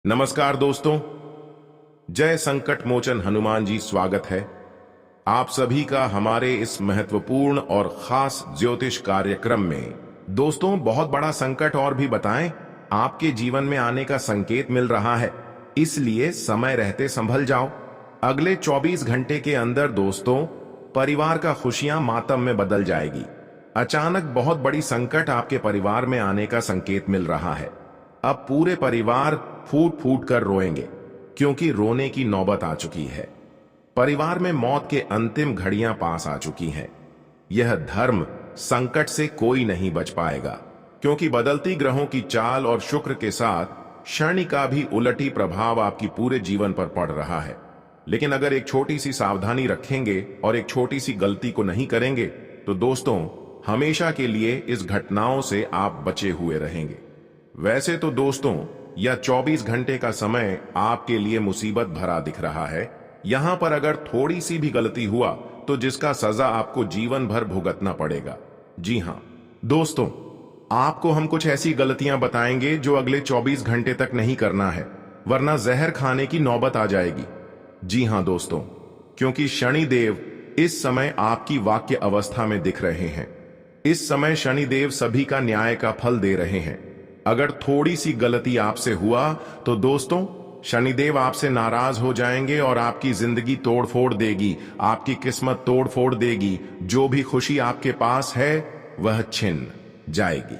नमस्कार दोस्तों। जय संकट मोचन हनुमान जी, स्वागत है आप सभी का हमारे इस महत्वपूर्ण और खास ज्योतिष कार्यक्रम में। दोस्तों, बहुत बड़ा संकट और भी बताएं आपके जीवन में आने का संकेत मिल रहा है, इसलिए समय रहते संभल जाओ। अगले 24 घंटे के अंदर दोस्तों, परिवार का खुशियां मातम में बदल जाएगी। अचानक बहुत बड़ी संकट आपके परिवार में आने का संकेत मिल रहा है। अब पूरे परिवार फूट फूट कर रोएंगे, क्योंकि रोने की नौबत आ चुकी है। परिवार में मौत के अंतिम घड़ियां पास आ चुकी हैं। यह धर्म संकट से कोई नहीं बच पाएगा, क्योंकि बदलती ग्रहों की चाल और शुक्र के साथ शनि का भी उलटी प्रभाव आपकी पूरे जीवन पर पड़ रहा है। लेकिन अगर एक छोटी सी सावधानी रखेंगे और एक छोटी सी गलती को नहीं करेंगे तो दोस्तों, हमेशा के लिए इस घटनाओं से आप बचे हुए रहेंगे। वैसे तो दोस्तों, यह 24 घंटे का समय आपके लिए मुसीबत भरा दिख रहा है। यहां पर अगर थोड़ी सी भी गलती हुआ तो जिसका सजा आपको जीवन भर भुगतना पड़ेगा। जी हां दोस्तों, आपको हम कुछ ऐसी गलतियां बताएंगे जो अगले 24 घंटे तक नहीं करना है, वरना जहर खाने की नौबत आ जाएगी। जी हां दोस्तों, क्योंकि शनिदेव इस समय आपकी वाक्य अवस्था में दिख रहे हैं। इस समय शनिदेव सभी का न्याय का फल दे रहे हैं। अगर थोड़ी सी गलती आपसे हुआ तो दोस्तों, शनिदेव आपसे नाराज हो जाएंगे और आपकी जिंदगी तोड़ फोड़ देगी, आपकी किस्मत तोड़ फोड़ देगी। जो भी खुशी आपके पास है वह छिन जाएगी।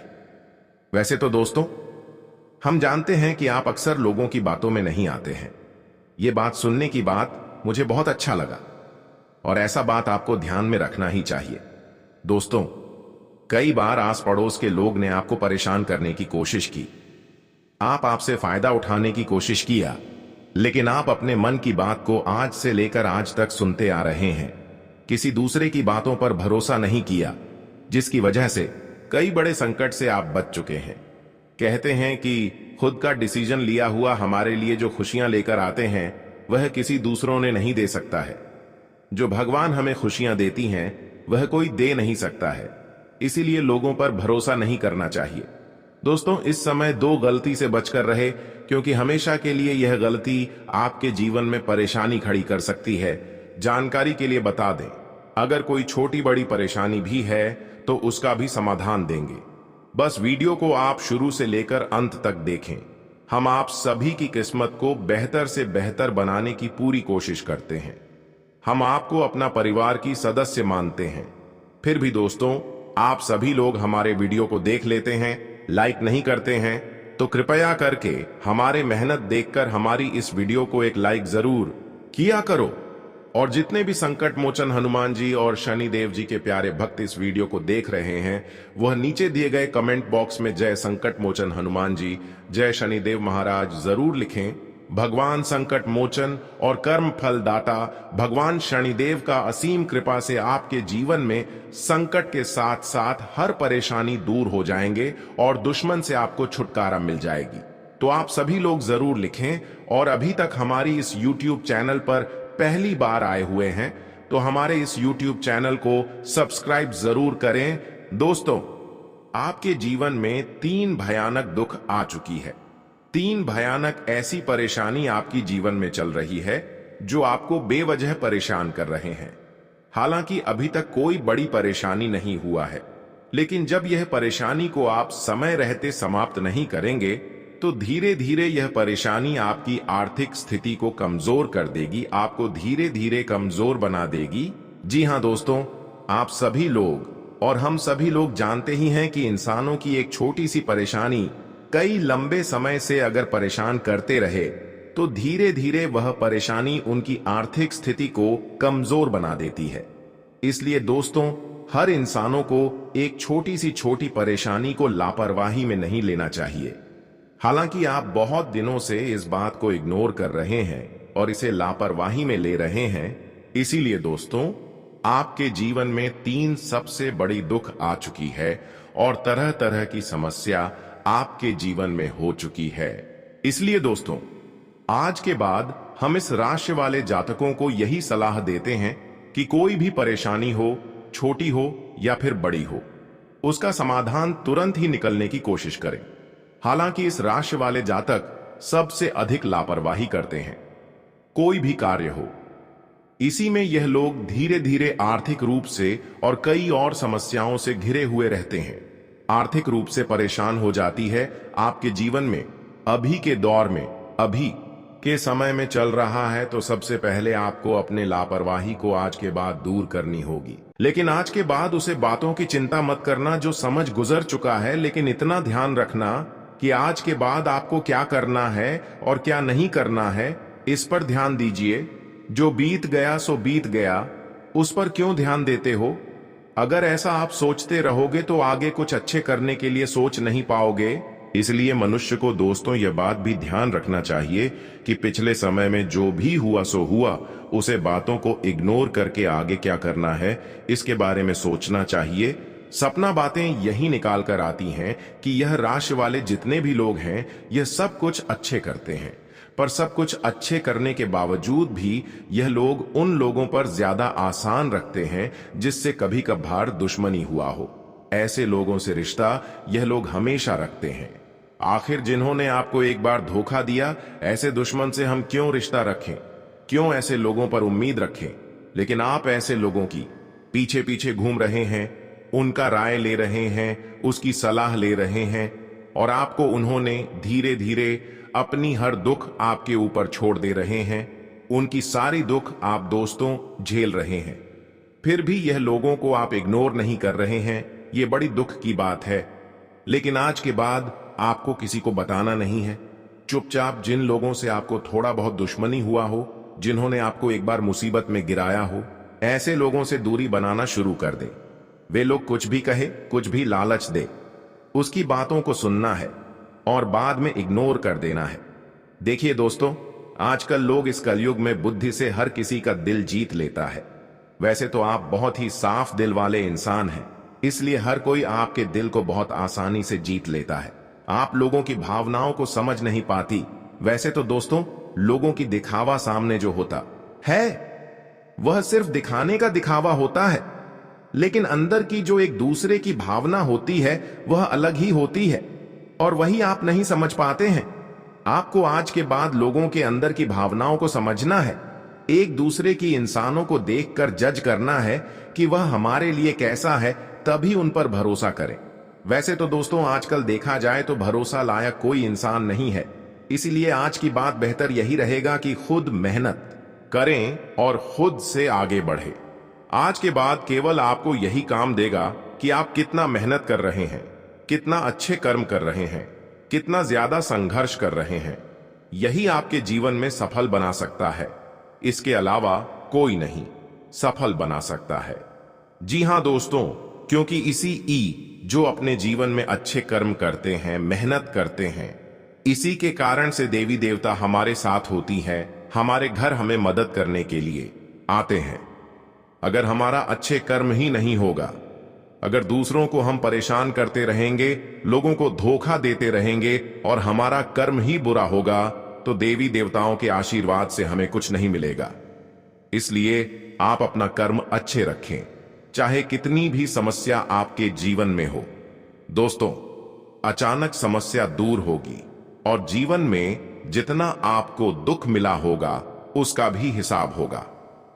वैसे तो दोस्तों, हम जानते हैं कि आप अक्सर लोगों की बातों में नहीं आते हैं। ये बात सुनने की बात मुझे बहुत अच्छा लगा, और ऐसा बात आपको ध्यान में रखना ही चाहिए। दोस्तों, कई बार आस पड़ोस के लोग ने आपको परेशान करने की कोशिश की, आपसे फायदा उठाने की कोशिश किया, लेकिन आप अपने मन की बात को आज से लेकर आज तक सुनते आ रहे हैं। किसी दूसरे की बातों पर भरोसा नहीं किया, जिसकी वजह से कई बड़े संकट से आप बच चुके हैं। कहते हैं कि खुद का डिसीजन लिया हुआ हमारे लिए जो खुशियां लेकर आते हैं वह किसी दूसरों ने नहीं दे सकता है। जो भगवान हमें खुशियां देती हैं वह कोई दे नहीं सकता है, इसीलिए लोगों पर भरोसा नहीं करना चाहिए। दोस्तों, इस समय दो गलती से बचकर रहे, क्योंकि हमेशा के लिए यह गलती आपके जीवन में परेशानी खड़ी कर सकती है। जानकारी के लिए बता दें, अगर कोई छोटी बड़ी परेशानी भी है तो उसका भी समाधान देंगे। बस वीडियो को आप शुरू से लेकर अंत तक देखें। हम आप सभी की किस्मत को बेहतर से बेहतर बनाने की पूरी कोशिश करते हैं। हम आपको अपना परिवार की सदस्य मानते हैं। फिर भी दोस्तों, आप सभी लोग हमारे वीडियो को देख लेते हैं, लाइक नहीं करते हैं, तो कृपया करके हमारे मेहनत देखकर हमारी इस वीडियो को एक लाइक जरूर किया करो। और जितने भी संकट मोचन हनुमान जी और शनिदेव जी के प्यारे भक्त इस वीडियो को देख रहे हैं, वह नीचे दिए गए कमेंट बॉक्स में जय संकट मोचन हनुमान जी, जय शनिदेव महाराज जरूर लिखें। भगवान संकट मोचन और कर्म फल दाता भगवान शनिदेव का असीम कृपा से आपके जीवन में संकट के साथ साथ हर परेशानी दूर हो जाएंगे और दुश्मन से आपको छुटकारा मिल जाएगी। तो आप सभी लोग जरूर लिखें। और अभी तक हमारी इस YouTube चैनल पर पहली बार आए हुए हैं तो हमारे इस YouTube चैनल को सब्सक्राइब जरूर करें। दोस्तों, आपके जीवन में 3 भयानक दुख आ चुकी है। 3 भयानक ऐसी परेशानी आपकी जीवन में चल रही है जो आपको बेवजह परेशान कर रहे हैं। हालांकि अभी तक कोई बड़ी परेशानी नहीं हुआ है, लेकिन जब यह परेशानी को आप समय रहते समाप्त नहीं करेंगे तो धीरे धीरे यह परेशानी आपकी आर्थिक स्थिति को कमजोर कर देगी, आपको धीरे धीरे कमजोर बना देगी। जी हां दोस्तों, आप सभी लोग और हम सभी लोग जानते ही हैं कि इंसानों की एक छोटी सी परेशानी कई लंबे समय से अगर परेशान करते रहे तो धीरे धीरे वह परेशानी उनकी आर्थिक स्थिति को कमजोर बना देती है। इसलिए दोस्तों, हर इंसानों को एक छोटी सी छोटी परेशानी को लापरवाही में नहीं लेना चाहिए। हालांकि आप बहुत दिनों से इस बात को इग्नोर कर रहे हैं और इसे लापरवाही में ले रहे हैं। इसीलिए दोस्तों, आपके जीवन में 3 सबसे बड़ी दुख आ चुकी है और तरह तरह की समस्या आपके जीवन में हो चुकी है। इसलिए दोस्तों, आज के बाद हम इस राशि वाले जातकों को यही सलाह देते हैं कि कोई भी परेशानी हो, छोटी हो या फिर बड़ी हो, उसका समाधान तुरंत ही निकलने की कोशिश करें। हालांकि इस राशि वाले जातक सबसे अधिक लापरवाही करते हैं, कोई भी कार्य हो। इसी में यह लोग धीरे धीरे आर्थिक रूप से और कई और समस्याओं से घिरे हुए रहते हैं। आर्थिक रूप से परेशान हो जाती है आपके जीवन में अभी के दौर में, अभी के समय में चल रहा है, तो सबसे पहले आपको अपने लापरवाही को आज के बाद दूर करनी होगी। लेकिन आज के बाद उसे बातों की चिंता मत करना जो समझ गुजर चुका है, लेकिन इतना ध्यान रखना कि आज के बाद आपको क्या करना है और क्या नहीं करना है, इस पर ध्यान दीजिए। जो बीत गया सो बीत गया, उस पर क्यों ध्यान देते हो? अगर ऐसा आप सोचते रहोगे तो आगे कुछ अच्छे करने के लिए सोच नहीं पाओगे। इसलिए मनुष्य को दोस्तों यह बात भी ध्यान रखना चाहिए कि पिछले समय में जो भी हुआ सो हुआ, उसे बातों को इग्नोर करके आगे क्या करना है इसके बारे में सोचना चाहिए। सपना बातें यही निकाल कर आती हैं कि यह राशि वाले जितने भी लोग हैं यह सब कुछ अच्छे करते हैं, पर सब कुछ अच्छे करने के बावजूद भी यह लोग उन लोगों पर ज्यादा आसान रखते हैं जिससे कभी कभार दुश्मनी हुआ हो। ऐसे लोगों से रिश्ता यह लोग हमेशा रखते हैं। आखिर जिन्होंने आपको एक बार धोखा दिया, ऐसे दुश्मन से हम क्यों रिश्ता रखें, क्यों ऐसे लोगों पर उम्मीद रखें? लेकिन आप ऐसे लोगों की पीछे पीछे घूम रहे हैं, उनका राय ले रहे हैं, उसकी सलाह ले रहे हैं, और आपको उन्होंने धीरे धीरे अपनी हर दुख आपके ऊपर छोड़ दे रहे हैं। उनकी सारी दुख आप दोस्तों झेल रहे हैं, फिर भी यह लोगों को आप इग्नोर नहीं कर रहे हैं। ये बड़ी दुख की बात है। लेकिन आज के बाद आपको किसी को बताना नहीं है। चुपचाप जिन लोगों से आपको थोड़ा बहुत दुश्मनी हुआ हो, जिन्होंने आपको एक बार मुसीबत में गिराया हो, ऐसे लोगों से दूरी बनाना शुरू कर दे। वे लोग कुछ भी कहे, कुछ भी लालच दे, उसकी बातों को सुनना है और बाद में इग्नोर कर देना है। देखिए दोस्तों, आजकल लोग इस कलयुग में बुद्धि से हर किसी का दिल जीत लेता है। वैसे तो आप बहुत ही साफ दिल वाले इंसान हैं, इसलिए हर कोई आपके दिल को बहुत आसानी से जीत लेता है। आप लोगों की भावनाओं को समझ नहीं पाती। वैसे तो दोस्तों, लोगों की दिखावा सामने जो होता है वह सिर्फ दिखाने का दिखावा होता है, लेकिन अंदर की जो एक दूसरे की भावना होती है वह अलग ही होती है, और वही आप नहीं समझ पाते हैं। आपको आज के बाद लोगों के अंदर की भावनाओं को समझना है, एक दूसरे की इंसानों को देखकर जज करना है कि वह हमारे लिए कैसा है, तभी उन पर भरोसा करें। वैसे तो दोस्तों, आजकल देखा जाए तो भरोसा लायक कोई इंसान नहीं है। इसीलिए आज की बात बेहतर यही रहेगा कि खुद मेहनत करें और खुद से आगे बढ़े। आज के बाद केवल आपको यही काम देगा कि आप कितना मेहनत कर रहे हैं, कितना अच्छे कर्म कर रहे हैं, कितना ज्यादा संघर्ष कर रहे हैं। यही आपके जीवन में सफल बना सकता है। इसके अलावा कोई नहीं सफल बना सकता है। जी हां दोस्तों, क्योंकि इसी जो अपने जीवन में अच्छे कर्म करते हैं, मेहनत करते हैं, इसी के कारण से देवी देवता हमारे साथ होती है, हमारे घर हमें मदद करने के लिए आते हैं। अगर हमारा अच्छे कर्म ही नहीं होगा, अगर दूसरों को हम परेशान करते रहेंगे, लोगों को धोखा देते रहेंगे और हमारा कर्म ही बुरा होगा, तो देवी देवताओं के आशीर्वाद से हमें कुछ नहीं मिलेगा। इसलिए आप अपना कर्म अच्छे रखें, चाहे कितनी भी समस्या आपके जीवन में हो। दोस्तों, अचानक समस्या दूर होगी और जीवन में जितना आपको दुख मिला होगा उसका भी हिसाब होगा,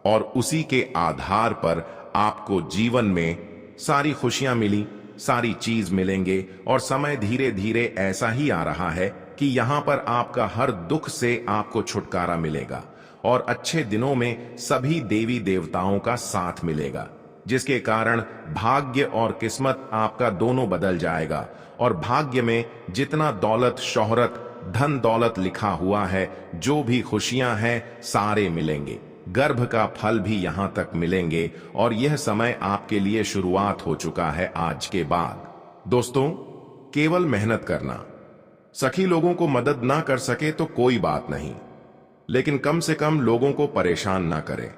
और उसी के आधार पर आपको जीवन में सारी खुशियां मिली, सारी चीज मिलेंगे। और समय धीरे धीरे ऐसा ही आ रहा है कि यहां पर आपका हर दुख से आपको छुटकारा मिलेगा और अच्छे दिनों में सभी देवी देवताओं का साथ मिलेगा, जिसके कारण भाग्य और किस्मत आपका दोनों बदल जाएगा। और भाग्य में जितना दौलत, शोहरत, धन दौलत लिखा हुआ है, जो भी खुशियां हैं, सारे मिलेंगे। गर्भ का फल भी यहां तक मिलेंगे और यह समय आपके लिए शुरुआत हो चुका है आज के बाद। दोस्तों, केवल मेहनत करना, सखी लोगों को मदद ना कर सके तो कोई बात नहीं, लेकिन कम से कम लोगों को परेशान ना करें।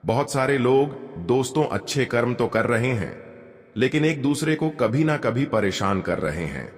बहुत सारे लोग दोस्तों अच्छे कर्म तो कर रहे हैं, लेकिन एक दूसरे को कभी ना कभी परेशान कर रहे हैं।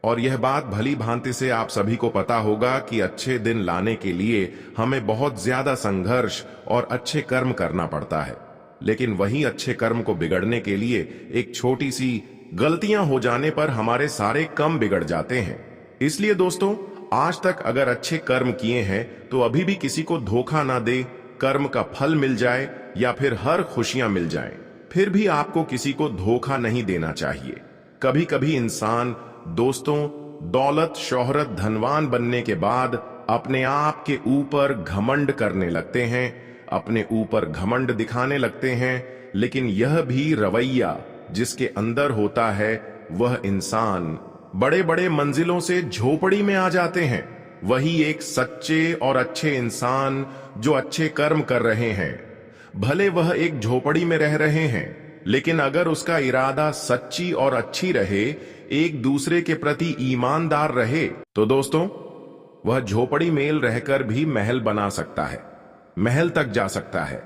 और यह बात भली भांति से आप सभी को पता होगा कि अच्छे दिन लाने के लिए हमें बहुत ज्यादा संघर्ष और अच्छे कर्म करना पड़ता है, लेकिन वही अच्छे कर्म को बिगड़ने के लिए एक छोटी सी गलतियां हो जाने पर हमारे सारे काम बिगड़ जाते हैं। इसलिए दोस्तों, आज तक अगर अच्छे कर्म किए हैं तो अभी भी किसी को धोखा ना दे, कर्म का फल मिल जाए या फिर हर खुशियां मिल जाएं, फिर भी आपको किसी को धोखा नहीं देना चाहिए। कभी कभी इंसान दोस्तों, दौलत, शोहरत, धनवान बनने के बाद अपने आप के ऊपर घमंड करने लगते हैं, अपने ऊपर घमंड दिखाने लगते हैं, लेकिन यह भी रवैया जिसके अंदर होता है वह इंसान बड़े बड़े मंजिलों से झोपड़ी में आ जाते हैं। वही एक सच्चे और अच्छे इंसान जो अच्छे कर्म कर रहे हैं, भले वह एक झोपड़ी में रह रहे हैं, लेकिन अगर उसका इरादा सच्ची और अच्छी रहे, एक दूसरे के प्रति ईमानदार रहे, तो दोस्तों वह झोपड़ी में रहकर भी महल बना सकता है, महल तक जा सकता है।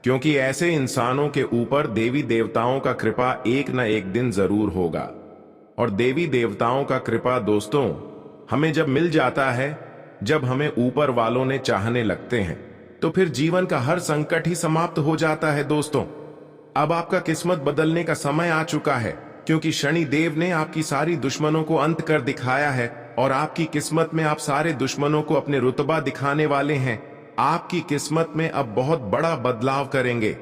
क्योंकि ऐसे इंसानों के ऊपर देवी देवताओं का कृपा एक न एक दिन जरूर होगा। और देवी देवताओं का कृपा दोस्तों हमें जब मिल जाता है, जब हमें ऊपर वालों ने चाहने लगते हैं, तो फिर जीवन का हर संकट ही समाप्त हो जाता है। दोस्तों अब आपका किस्मत बदलने का समय आ चुका है, क्योंकि शनि देव ने आपकी सारी दुश्मनों को अंत कर दिखाया है और आपकी किस्मत में आप सारे दुश्मनों को अपने रुतबा दिखाने वाले हैं। आपकी किस्मत में अब बहुत बड़ा बदलाव करेंगे।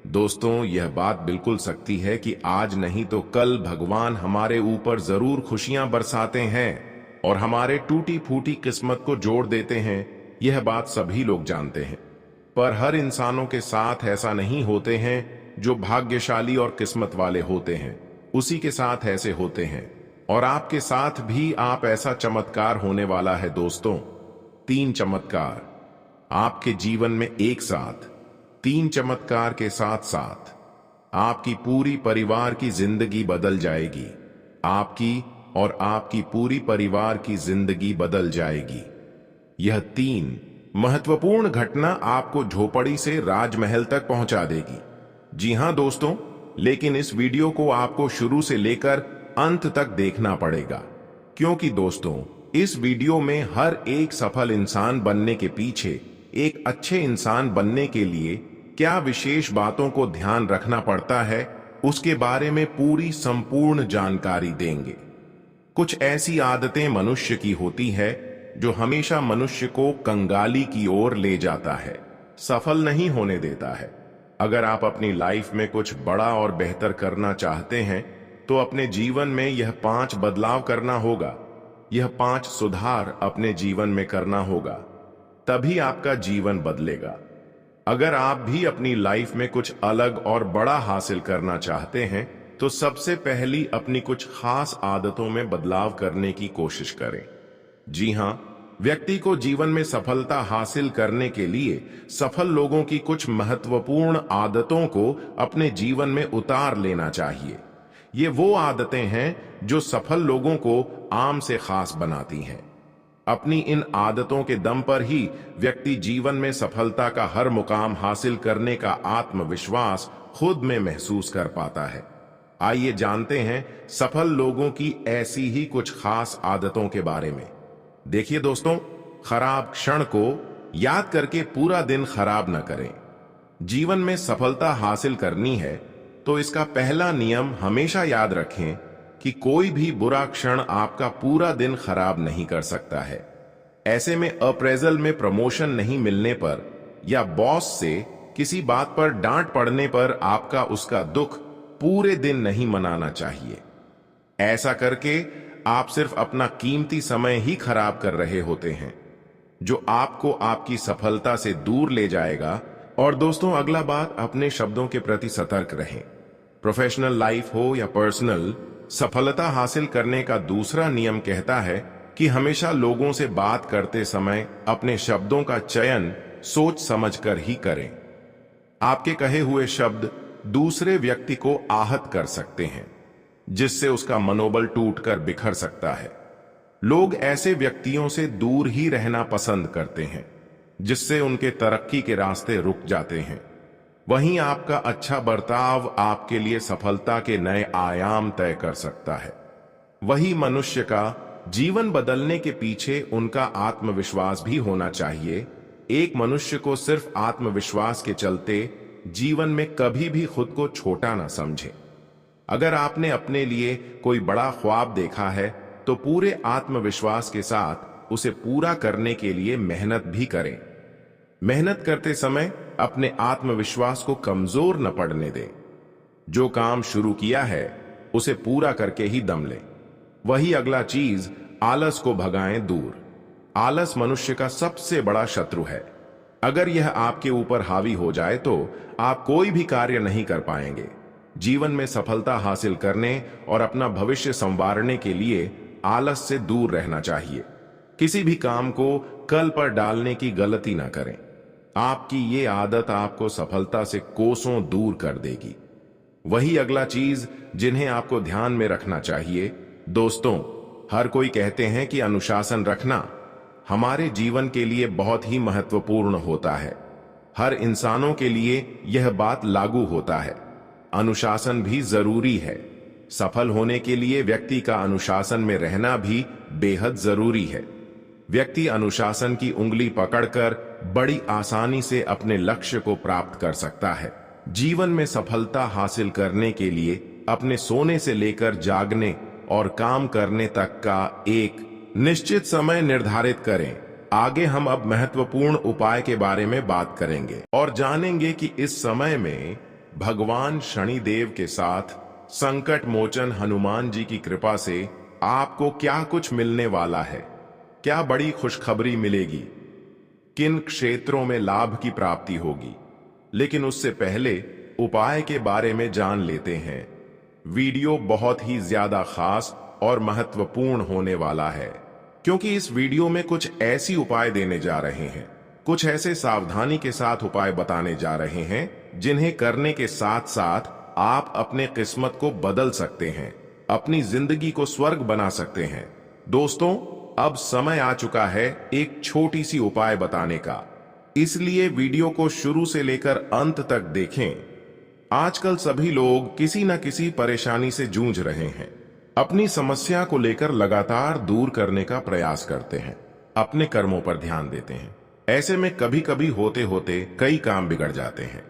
दोस्तों यह बात बिल्कुल सच्ची है कि आज नहीं तो कल भगवान हमारे ऊपर जरूर खुशियां बरसाते हैं और हमारे टूटी फूटी किस्मत को जोड़ देते हैं। यह बात सभी लोग जानते हैं, पर हर इंसानों के साथ ऐसा नहीं होते हैं। जो भाग्यशाली और किस्मत वाले होते हैं उसी के साथ ऐसे होते हैं, और आपके साथ भी आप ऐसा चमत्कार होने वाला है। दोस्तों 3 चमत्कार आपके जीवन में एक साथ, 3 चमत्कार के साथ साथ आपकी पूरी परिवार की जिंदगी बदल जाएगी। आपकी और आपकी पूरी परिवार की जिंदगी बदल जाएगी। यह 3 महत्वपूर्ण घटना आपको झोपड़ी से राजमहल तक पहुंचा देगी। जी हां दोस्तों, लेकिन इस वीडियो को आपको शुरू से लेकर अंत तक देखना पड़ेगा, क्योंकि दोस्तों इस वीडियो में हर एक सफल इंसान बनने के पीछे एक अच्छे इंसान बनने के लिए क्या विशेष बातों को ध्यान रखना पड़ता है, उसके बारे में पूरी संपूर्ण जानकारी देंगे। कुछ ऐसी आदतें मनुष्य की होती है जो हमेशा मनुष्य को कंगाली की ओर ले जाता है, सफल नहीं होने देता है। अगर आप अपनी लाइफ में कुछ बड़ा और बेहतर करना चाहते हैं तो अपने जीवन में यह 5 बदलाव करना होगा, यह 5 सुधार अपने जीवन में करना होगा, तभी आपका जीवन बदलेगा। अगर आप भी अपनी लाइफ में कुछ अलग और बड़ा हासिल करना चाहते हैं तो सबसे पहली अपनी कुछ खास आदतों में बदलाव करने की कोशिश करें। जी हां, व्यक्ति को जीवन में सफलता हासिल करने के लिए सफल लोगों की कुछ महत्वपूर्ण आदतों को अपने जीवन में उतार लेना चाहिए। ये वो आदतें हैं जो सफल लोगों को आम से खास बनाती हैं। अपनी इन आदतों के दम पर ही व्यक्ति जीवन में सफलता का हर मुकाम हासिल करने का आत्मविश्वास खुद में महसूस कर पाता है। आइए जानते हैं सफल लोगों की ऐसी ही कुछ खास आदतों के बारे में। देखिए दोस्तों, खराब क्षण को याद करके पूरा दिन खराब न करें। जीवन में सफलता हासिल करनी है तो इसका पहला नियम हमेशा याद रखें कि कोई भी बुरा क्षण आपका पूरा दिन खराब नहीं कर सकता है। ऐसे में अप्रेजल में प्रमोशन नहीं मिलने पर या बॉस से किसी बात पर डांट पड़ने पर आपका उसका दुख पूरे दिन नहीं मनाना चाहिए। ऐसा करके आप सिर्फ अपना कीमती समय ही खराब कर रहे होते हैं, जो आपको आपकी सफलता से दूर ले जाएगा। और दोस्तों अगला बात, अपने शब्दों के प्रति सतर्क रहें। प्रोफेशनल लाइफ हो या पर्सनल, सफलता हासिल करने का दूसरा नियम कहता है कि हमेशा लोगों से बात करते समय अपने शब्दों का चयन सोच समझकर ही करें। आपके कहे हुए शब्द दूसरे व्यक्ति को आहत कर सकते हैं, जिससे उसका मनोबल टूटकर बिखर सकता है। लोग ऐसे व्यक्तियों से दूर ही रहना पसंद करते हैं, जिससे उनके तरक्की के रास्ते रुक जाते हैं। वहीं आपका अच्छा बर्ताव आपके लिए सफलता के नए आयाम तय कर सकता है। वही मनुष्य का जीवन बदलने के पीछे उनका आत्मविश्वास भी होना चाहिए। एक मनुष्य को सिर्फ आत्मविश्वास के चलते जीवन में कभी भी खुद को छोटा ना समझे। अगर आपने अपने लिए कोई बड़ा ख्वाब देखा है तो पूरे आत्मविश्वास के साथ उसे पूरा करने के लिए मेहनत भी करें। मेहनत करते समय अपने आत्मविश्वास को कमजोर न पड़ने दें। जो काम शुरू किया है उसे पूरा करके ही दम लें। वही अगला चीज, आलस को भगाएं दूर। आलस मनुष्य का सबसे बड़ा शत्रु है। अगर यह आपके ऊपर हावी हो जाए तो आप कोई भी कार्य नहीं कर पाएंगे। जीवन में सफलता हासिल करने और अपना भविष्य संवारने के लिए आलस से दूर रहना चाहिए। किसी भी काम को कल पर डालने की गलती ना करें। आपकी ये आदत आपको सफलता से कोसों दूर कर देगी। वही अगला चीज जिन्हें आपको ध्यान में रखना चाहिए। दोस्तों, हर कोई कहते हैं कि अनुशासन रखना हमारे जीवन के लिए बहुत ही महत्वपूर्ण होता है। हर इंसानों के लिए यह बात लागू होता है। अनुशासन भी जरूरी है। सफल होने के लिए व्यक्ति का अनुशासन में रहना भी बेहद जरूरी है। व्यक्ति अनुशासन की उंगली पकड़कर बड़ी आसानी से अपने लक्ष्य को प्राप्त कर सकता है। जीवन में सफलता हासिल करने के लिए अपने सोने से लेकर जागने और काम करने तक का एक निश्चित समय निर्धारित करें। आगे हम अब महत्वपूर्ण उपाय के बारे में बात करेंगे और जानेंगे कि इस समय में भगवान शनिदेव के साथ संकट मोचन हनुमान जी की कृपा से आपको क्या कुछ मिलने वाला है। क्या बड़ी खुशखबरी मिलेगी, किन क्षेत्रों में लाभ की प्राप्ति होगी। लेकिन उससे पहले उपाय के बारे में जान लेते हैं। वीडियो बहुत ही ज्यादा खास और महत्वपूर्ण होने वाला है, क्योंकि इस वीडियो में कुछ ऐसी उपाय देने जा रहे हैं, कुछ ऐसे सावधानी के साथ उपाय बताने जा रहे हैं जिन्हें करने के साथ साथ आप अपने किस्मत को बदल सकते हैं, अपनी जिंदगी को स्वर्ग बना सकते हैं। दोस्तों, अब समय आ चुका है एक छोटी सी उपाय बताने का, इसलिए वीडियो को शुरू से लेकर अंत तक देखें। आजकल सभी लोग किसी न किसी परेशानी से जूझ रहे हैं। अपनी समस्या को लेकर लगातार दूर करने का प्रयास करते हैं, अपने कर्मों पर ध्यान देते हैं। ऐसे में कभी कभी होते होते कई काम बिगड़ जाते हैं,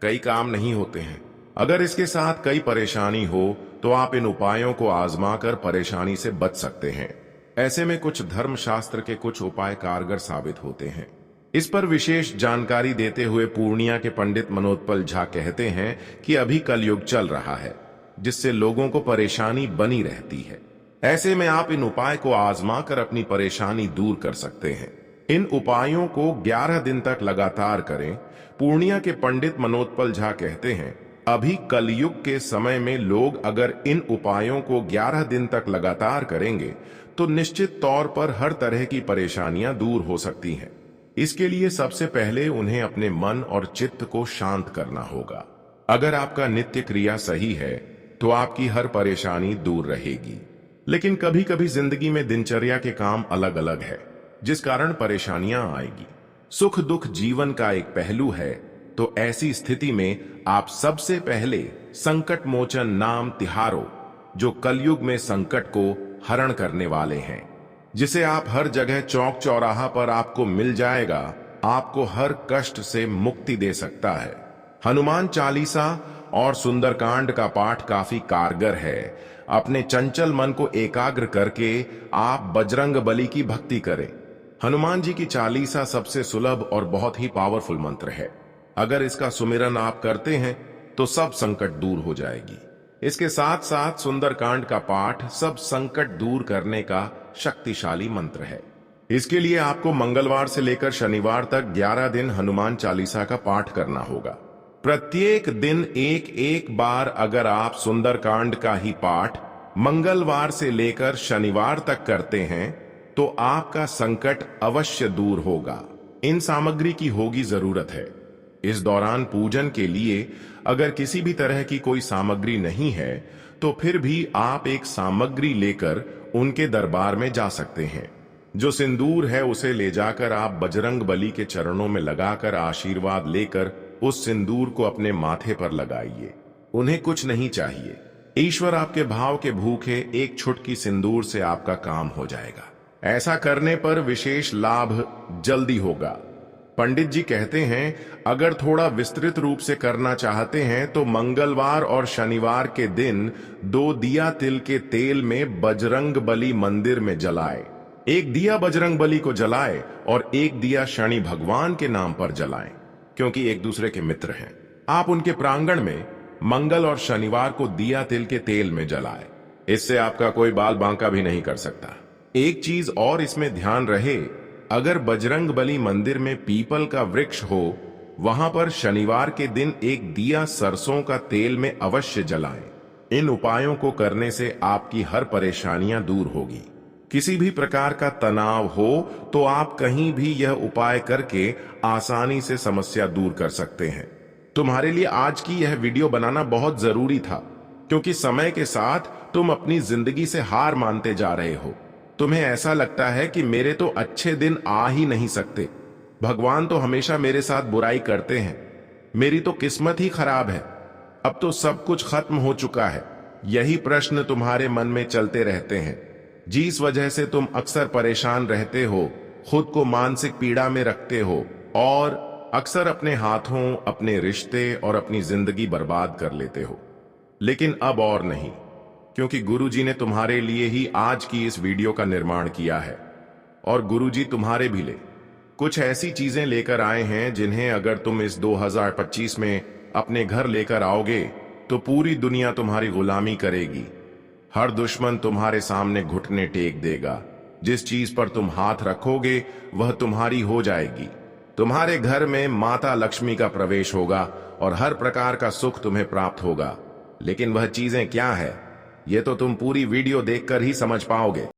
कई काम नहीं होते हैं। अगर इसके साथ कई परेशानी हो तो आप इन उपायों को आजमा कर परेशानी से बच सकते हैं। ऐसे में कुछ धर्मशास्त्र के कुछ उपाय कारगर साबित होते हैं। इस पर विशेष जानकारी देते हुए पूर्णिया के पंडित मनोत्पल झा कहते हैं कि अभी कलयुग चल रहा है, जिससे लोगों को परेशानी बनी रहती है। ऐसे में आप इन उपाय को आजमा कर अपनी परेशानी दूर कर सकते हैं। इन उपायों को 11 दिन तक लगातार करें। पूर्णिया के पंडित मनोत्पल झा कहते हैं, अभी कलयुग के समय में लोग अगर इन उपायों को 11 दिन तक लगातार करेंगे तो निश्चित तौर पर हर तरह की परेशानियां दूर हो सकती हैं। इसके लिए सबसे पहले उन्हें अपने मन और चित्त को शांत करना होगा। अगर आपका नित्य क्रिया सही है तो आपकी हर परेशानी दूर रहेगी। लेकिन कभी कभी जिंदगी में दिनचर्या के काम अलग अलग है, जिस कारण परेशानियां आएगी। सुख दुख जीवन का एक पहलू है, तो ऐसी स्थिति में आप सबसे पहले संकट मोचन नाम तिहारो, जो कलयुग में संकट को हरण करने वाले हैं, जिसे आप हर जगह चौक चौराहा पर आपको मिल जाएगा, आपको हर कष्ट से मुक्ति दे सकता है। हनुमान चालीसा और सुंदरकांड का पाठ काफी कारगर है। अपने चंचल मन को एकाग्र करके आप बजरंग बली की भक्ति करें। हनुमान जी की चालीसा सबसे सुलभ और बहुत ही पावरफुल मंत्र है। अगर इसका सुमिरन आप करते हैं तो सब संकट दूर हो जाएगी। इसके साथ साथ सुंदरकांड का पाठ सब संकट दूर करने का शक्तिशाली मंत्र है। इसके लिए आपको मंगलवार से लेकर शनिवार तक 11 दिन हनुमान चालीसा का पाठ करना होगा। प्रत्येक दिन एक एक बार अगर आप सुंदरकांड का ही पाठ मंगलवार से लेकर शनिवार तक करते हैं तो आपका संकट अवश्य दूर होगा। इन सामग्री की होगी जरूरत है। इस दौरान पूजन के लिए अगर किसी भी तरह की कोई सामग्री नहीं है तो फिर भी आप एक सामग्री लेकर उनके दरबार में जा सकते हैं। जो सिंदूर है उसे ले जाकर आप बजरंग बली के चरणों में लगाकर आशीर्वाद लेकर उस सिंदूर को अपने माथे पर लगाइए। उन्हें कुछ नहीं चाहिए। ईश्वर आपके भाव के भूखे एक छुटकी सिंदूर से आपका काम हो जाएगा। ऐसा करने पर विशेष लाभ जल्दी होगा। पंडित जी कहते हैं, अगर थोड़ा विस्तृत रूप से करना चाहते हैं तो मंगलवार और शनिवार के दिन 2 दिया तिल के तेल में बजरंग बली मंदिर में जलाएं। एक दिया बजरंग बली को जलाए और एक दिया शनि भगवान के नाम पर जलाएं, क्योंकि एक दूसरे के मित्र हैं। आप उनके प्रांगण में मंगल और शनिवार को दिया तिल के तेल में जलाएं। इससे आपका कोई बाल बांका भी नहीं कर सकता। एक चीज और इसमें ध्यान रहे, अगर बजरंग बली मंदिर में पीपल का वृक्ष हो, वहां पर शनिवार के दिन एक दिया सरसों का तेल में अवश्य जलाएं। इन उपायों को करने से आपकी हर परेशानियां दूर होगी। किसी भी प्रकार का तनाव हो तो आप कहीं भी यह उपाय करके आसानी से समस्या दूर कर सकते हैं। तुम्हारे लिए आज की यह वीडियो बनाना बहुत जरूरी था, क्योंकि समय के साथ तुम अपनी जिंदगी से हार मानते जा रहे हो। तुम्हें ऐसा लगता है कि मेरे तो अच्छे दिन आ ही नहीं सकते, भगवान तो हमेशा मेरे साथ बुराई करते हैं, मेरी तो किस्मत ही खराब है, अब तो सब कुछ खत्म हो चुका है। यही प्रश्न तुम्हारे मन में चलते रहते हैं, जिस वजह से तुम अक्सर परेशान रहते हो, खुद को मानसिक पीड़ा में रखते हो और अक्सर अपने हाथों, अपने रिश्ते और अपनी जिंदगी बर्बाद कर लेते हो। लेकिन अब और नहीं, क्योंकि गुरुजी ने तुम्हारे लिए ही आज की इस वीडियो का निर्माण किया है। और गुरुजी तुम्हारे भी लिए कुछ ऐसी चीजें लेकर आए हैं जिन्हें अगर तुम इस 2025 में अपने घर लेकर आओगे तो पूरी दुनिया तुम्हारी गुलामी करेगी। हर दुश्मन तुम्हारे सामने घुटने टेक देगा। जिस चीज पर तुम हाथ रखोगे वह तुम्हारी हो जाएगी। तुम्हारे घर में माता लक्ष्मी का प्रवेश होगा और हर प्रकार का सुख तुम्हें प्राप्त होगा। लेकिन वह चीजें क्या है, ये तो तुम पूरी वीडियो देखकर ही समझ पाओगे।